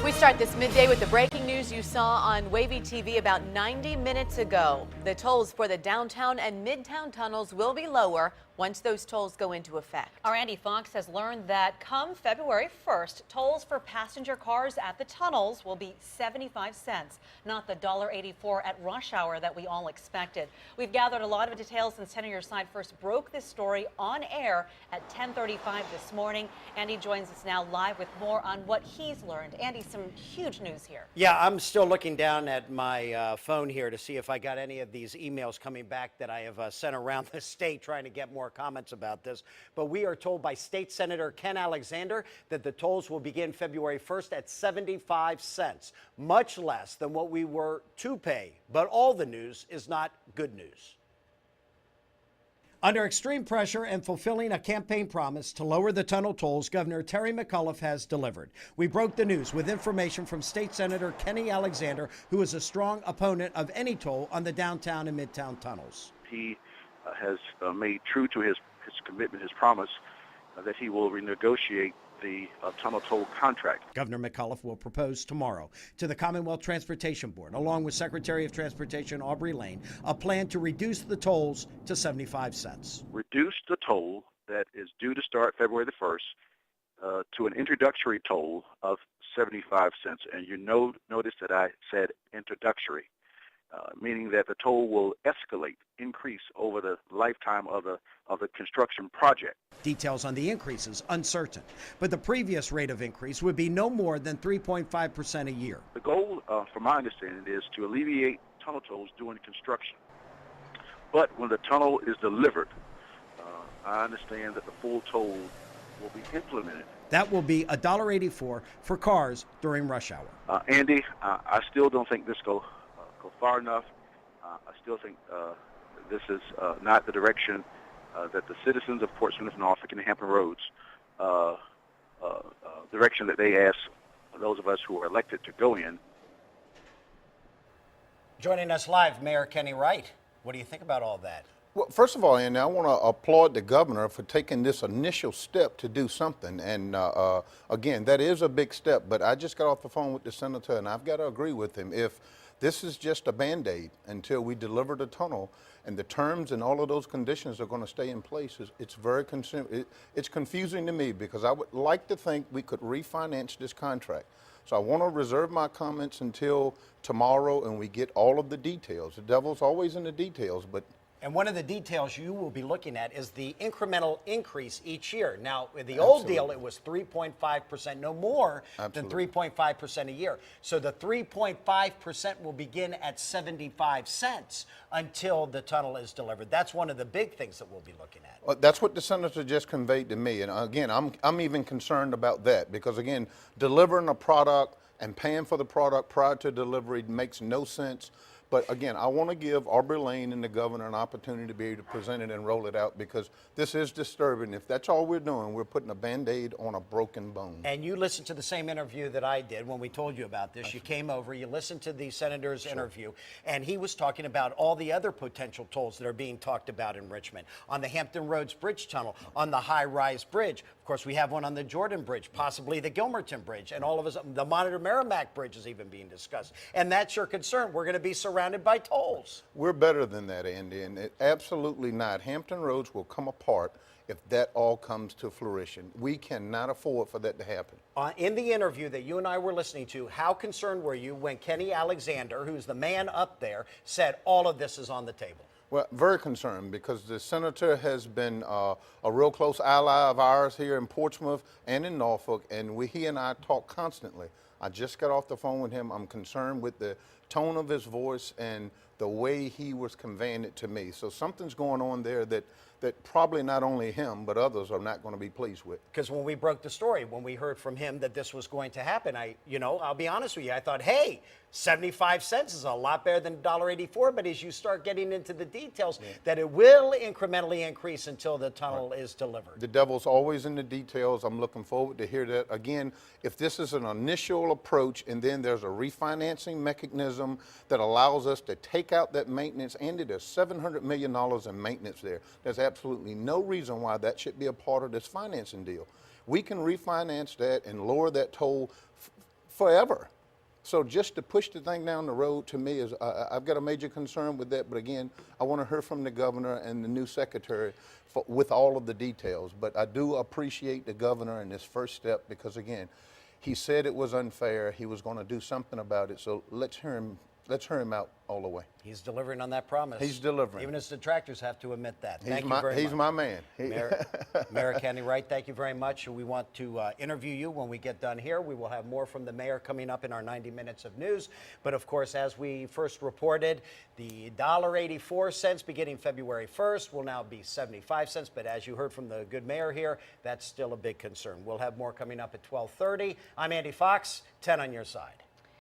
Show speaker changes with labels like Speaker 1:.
Speaker 1: We start this midday with the breaking news you saw on Wavy TV about 90 minutes ago. The tolls for the downtown and midtown tunnels will be lower once those tolls go into effect.
Speaker 2: Our Andy Fox has learned that come February 1st, tolls for passenger cars at the tunnels will be 75 cents, not the $1.84 at rush hour that we all expected. We've gathered a lot of details since 10 on your side first broke this story on air at 10:35 this morning. Andy joins us now live with more on what he's learned. Andy, some huge news here.
Speaker 3: Yeah, I'm still looking down at my phone here to see if I got any of these emails coming back that I have sent around the state trying to get more comments about this. But we are told by State Senator Ken Alexander that the tolls will begin February 1st at 75 cents, much less than what we were to pay. But all the news is not good news. Under extreme pressure and fulfilling a campaign promise to lower the tunnel tolls, Governor Terry McAuliffe has delivered. We broke the news with information from State Senator Kenny Alexander, who is a strong opponent of any toll on the downtown and midtown tunnels.
Speaker 4: He has made true to his commitment, his promise, that he will renegotiate the tunnel toll contract.
Speaker 3: Governor McAuliffe will propose tomorrow to the Commonwealth Transportation Board, along with Secretary of Transportation Aubrey Lane, a plan to reduce the tolls to 75 cents.
Speaker 4: Reduce the toll that is due to start February the 1st to an introductory toll of 75 cents. And you notice that I said introductory, meaning that the toll will escalate, increase over the lifetime of the construction project.
Speaker 3: Details on the increases uncertain, but the previous rate of increase would be no more than 3.5% a year.
Speaker 4: The goal, from my understanding, is to alleviate tunnel tolls during construction. But when the tunnel is delivered, I understand that the full toll will be implemented.
Speaker 3: That will be $1.84 for cars during rush hour.
Speaker 4: Andy, I still don't think this go far enough. I still think this is not the direction that the citizens of Portsmouth, Norfolk, and Hampton Roads, direction that they ask those of us who are elected to go in.
Speaker 3: Joining us live, Mayor Kenny Wright. What do you think about all that?
Speaker 5: Well, first of all, Andy, I want to applaud the governor for taking this initial step to do something. And again, that is a big step, but I just got off the phone with the senator, and I've got to agree with him. If this is just a Band-Aid until we deliver the tunnel, and the terms and all of those conditions are going to stay in place, it's very it's confusing to me, because I would like to think we could refinance this contract. So I want to reserve my comments until tomorrow and we get all of the details. The devil's always in the details, but
Speaker 3: and one of the details you will be looking at is the incremental increase each year. Now, with the old deal, it was 3.5%, no more than 3.5% a year. So the 3.5% will begin at 75 cents until the tunnel is delivered. That's one of the big things that we'll be looking at.
Speaker 5: That's what the senator just conveyed to me. And again, I'm even concerned about that, because again, delivering a product and paying for the product prior to delivery makes no sense. But again, I want to give Aubrey Lane and the governor an opportunity to be able to present it and roll it out, because this is disturbing. If that's all we're doing, we're putting a Band-Aid on a broken bone.
Speaker 3: And you listened to the same interview that I did when we told you about this. You came over, you listened to the senator's interview, and he was talking about all the other potential tolls that are being talked about in Richmond, on the Hampton Roads Bridge Tunnel, on the high-rise bridge. Of course, we have one on the Jordan Bridge, possibly the Gilmerton Bridge, and all of us, the Monitor Merrimack Bridge is even being discussed. And that's your concern. We're going to be surrounded by tolls.
Speaker 5: We're better than that, Andy, and absolutely not. Hampton Roads will come apart if that all comes to fruition. We cannot afford for that to happen.
Speaker 3: In the interview that you and I were listening to, how concerned were you when Kenny Alexander, who's the man up there, said all of this is on the table?
Speaker 5: Well, very concerned, because the senator has been a real close ally of ours here in Portsmouth and in Norfolk, and he and I talk constantly. I just got off the phone with him. I'm concerned with the tone of his voice and the way he was conveying it to me. So something's going on there that probably not only him, but others are not going to be pleased with.
Speaker 3: Because when we broke the story, when we heard from him that this was going to happen, I'll be honest with you, I thought, hey, 75 cents is a lot better than $1.84, but as you start getting into the details, that it will incrementally increase until the tunnel is delivered.
Speaker 5: The devil's always in the details. I'm looking forward to hear that. Again, if this is an initial approach and then there's a refinancing mechanism that allows us to take out that maintenance, Andy, there's $700 million in maintenance there. There's absolutely no reason why that should be a part of this financing deal. We can refinance that and lower that toll forever. So just to push the thing down the road to me is, I've got a major concern with that. But again, I want to hear from the governor and the new secretary with all of the details. But I do appreciate the governor in this first step because, again, he said it was unfair. He was going to do something about it. So let's hear him out all the way.
Speaker 3: He's delivering on that promise.
Speaker 5: He's delivering.
Speaker 3: Even his detractors have to admit that. Thank you very
Speaker 5: He's
Speaker 3: much.
Speaker 5: my man.
Speaker 3: Mayor Kenny Wright, thank you very much. We want to interview you when we get done here. We will have more from the mayor coming up in our 90 minutes of news. But of course, as we first reported, the $1.84 beginning February 1st will now be 75 cents. But as you heard from the good mayor here, that's still a big concern. We'll have more coming up at 12:30. I'm Andy Fox, 10 on your side.